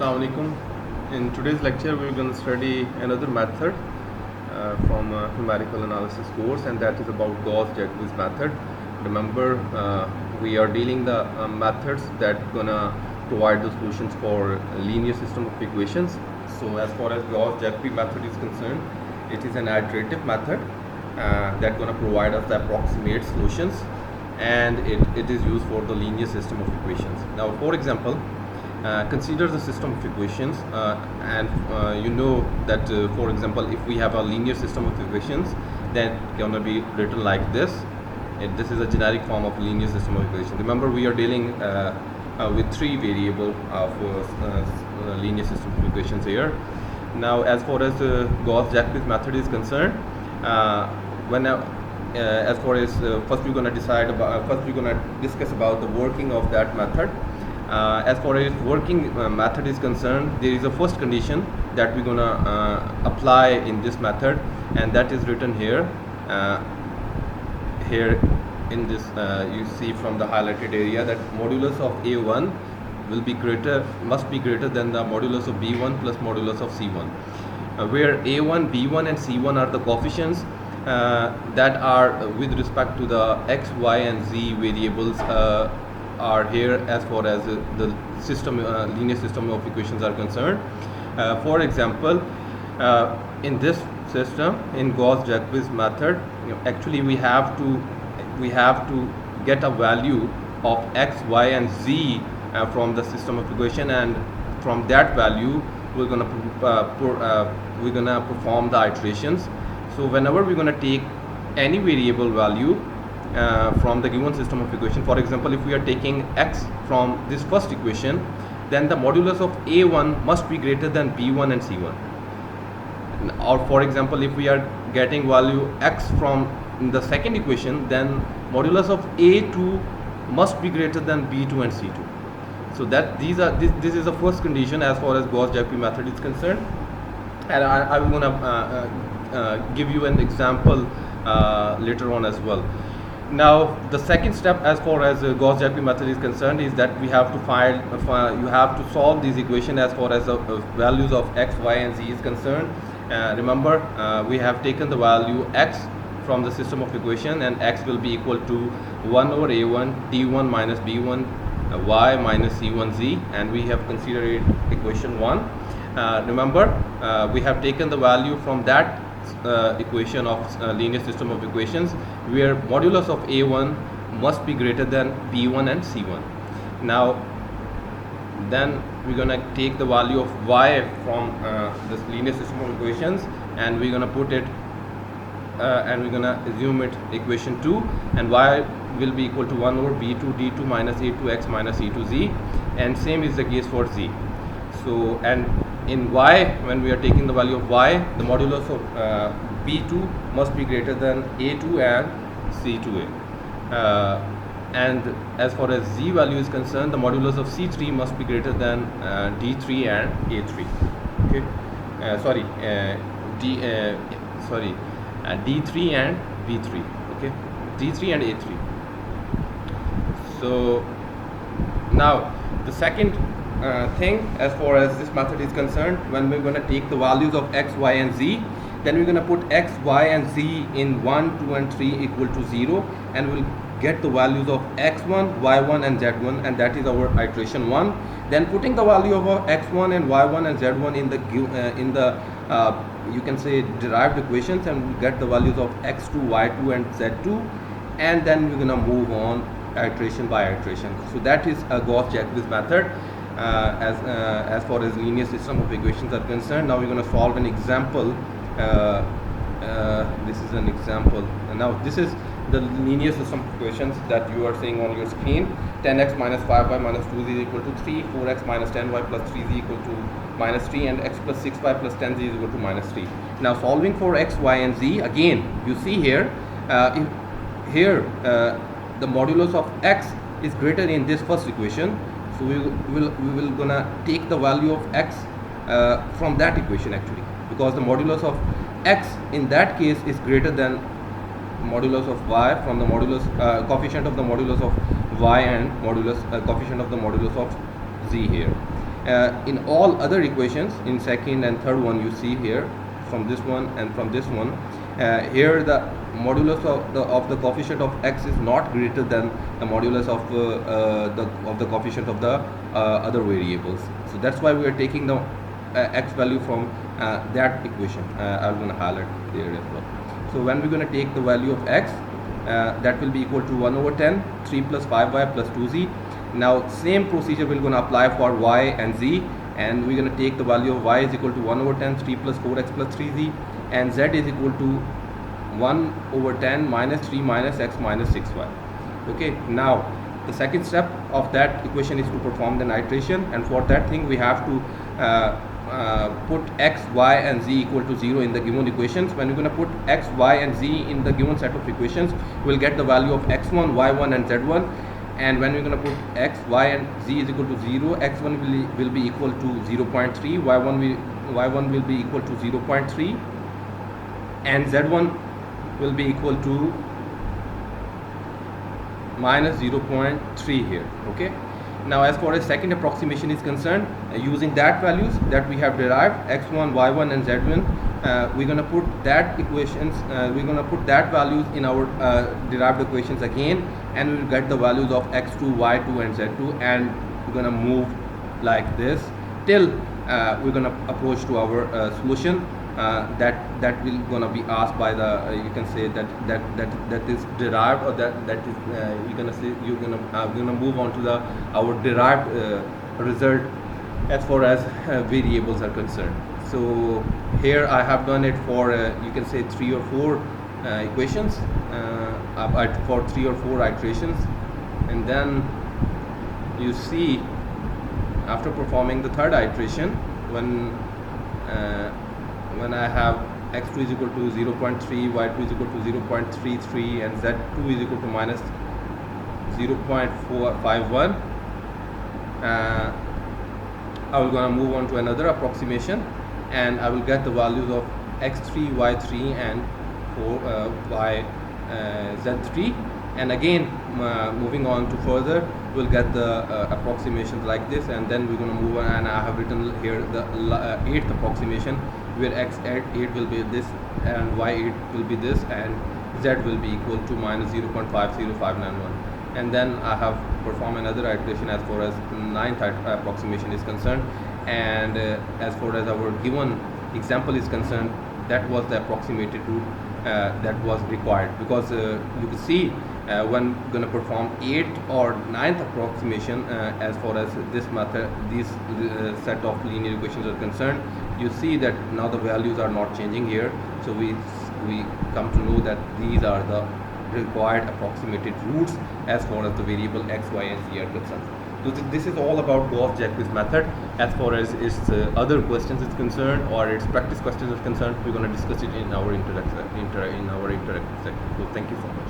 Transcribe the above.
Assalamu alaikum. In today's lecture, we're going to study another method from numerical analysis course, and that is about Gauss-Jacobi's method. Remember, we are dealing the methods that gonna provide the solutions for a linear system of equations. So, as far as Gauss-Jacobi method is concerned, it is an iterative method that gonna provide us the approximate solutions, and it is used for the linear system of equations. Now, for example, consider the system of equations, and you know that for example, if we have a linear system of equations, then it's gonna be written like this. This is a generic form of linear system of equations. Remember, we are dealing with three variable of linear system of equations here. Now, as far as Gauss-Jacobi's method is concerned, as far as first we're gonna discuss about the working of that method. As far as working method is concerned, there is a first condition that we're gonna apply in this method, and that is written here. Here in this, you see from the highlighted area that modulus of A1 must be greater than the modulus of B1 plus modulus of C1, where A1, B1, and C1 are the coefficients that are with respect to the x, y, and z variables. Are here as far as the system linear system of equations are concerned. For example, in this system, in Gauss-Jacobi's method, actually we have to get a value of x, y, and z from the system of equation, and from that value we're gonna perform the iterations. So whenever we're gonna take any variable value from the given system of equation, for example, if we are taking x from this first equation, then the modulus of A1 must be greater than B1 and C1. Or for example, if we are getting value x from the second equation, then modulus of A2 must be greater than B2 and C2. So that this is the first condition as far as Gauss-Jacobi method is concerned, and I'm gonna give you an example later on as well. Now, the second step as far as Gauss-Jacobi method is concerned is that we have to you have to solve these equations as far as the values of x, y, and z is concerned. Remember, we have taken the value x from the system of equation, and x will be equal to 1 over a1 d1 minus b1 y minus c1z, and we have considered equation 1. Remember, we have taken the value from that equation of linear system of equations, where modulus of A1 must be greater than B1 and C1. Now, then we're gonna take the value of y from this linear system of equations, and we're gonna put it and we're gonna assume it equation 2, and y will be equal to 1 over b2 d2 minus a2x minus e2z, and same is the case for z. So, and in y, when we are taking the value of y, the modulus of b2 must be greater than a2 and c2a, and as far as z value is concerned, the modulus of c3 must be greater than d3 and a3. Okay, d3 and b3. Okay, d3 and a3. So now the second thing as far as this method is concerned, when we're going to take the values of x, y, and z, then we're going to put x, y, and z in 1, 2, and 3 equal to 0, and we'll get the values of x1, y1, and z1, and that is our iteration 1. Then putting the value of x1 and y1 and z1 in the you can say derived equations, and we get the values of x2, y2, and z2, and then we're going to move on iteration by iteration. So that is a Gauss-Jacobi's method as far as linear system of equations are concerned. Now we're going to solve an example. This is an example, and now this is the linear system of equations that you are seeing on your screen. 10x minus 5y minus 2z is equal to 3, 4x minus 10y plus 3z equal to minus 3, and x plus 6y plus 10z is equal to minus 3. Now solving for x, y, and z, again you see here, the modulus of x is greater in this first equation, so we will gonna take the value of x from that equation actually, because the modulus of x in that case is greater than modulus of y from the modulus coefficient of the modulus of y and coefficient of the modulus of z here. In all other equations, in second and third one, you see here from this one and from this one, here the modulus of the coefficient of x is not greater than the modulus of the coefficient of the other variables. So that's why we are taking the x value from that equation. I'm going to highlight there as well. So when we're going to take the value of x, that will be equal to 1 over 10, 3 plus 5y plus 2z. Now same procedure we're going to apply for y and z, and we're going to take the value of y is equal to 1 over 10, 3 plus 4x plus 3z, and z is equal to 1 over 10 minus 3 minus x minus 6y. Okay, now the second step of that equation is to perform the iteration, and for that thing we have to put x, y and z equal to 0 in the given equations. When we're going to put x, y and z in the given set of equations, we'll get the value of x1, y1 and z1. And when we're going to put x, y and z is equal to 0, x1 will be equal to 0.3, y1 will be equal to 0.3, and z1 will be equal to minus 0.3 here. Okay, now as far as second approximation is concerned, using that values that we have derived, x1, y1 and z1, we're going to put that equations, we're going to put that values in our derived equations again, and we will get the values of x2, y2 and z2, and we're going to move like this till we're going to approach to our solution that will gonna be asked by the you can say that is derived, or that is you're gonna say you're gonna move on to the our derived result as far as variables are concerned. So here I have done it for you can say 3 or 4 equations for 3 or 4 iterations, and then you see after performing the third iteration, when I have x2 is equal to 0.3, y2 is equal to 0.33 and z2 is equal to minus 0.451, I will gonna move on to another approximation, and I will get the values of x3, y3 and z3, and again moving on to further we'll get the approximations like this, and then we're going to move on, and I have written here the 8th approximation where x8 will be this and y8 will be this and z will be equal to minus 0.50591, and then I have performed another iteration as far as 9th approximation is concerned, and as far as our given example is concerned, that was the approximated route that was required, because you can see when going to perform 8th or 9th approximation as far as this method, this set of linear equations are concerned, you see that now the values are not changing here, so we come to know that these are the required approximated routes as far as the variable x, y and z are concerned. So this is all about Guass-Jacobi's method. As far as its other questions is concerned, or its practice questions is concerned, we're going to discuss it in our interactive section. So thank you so much.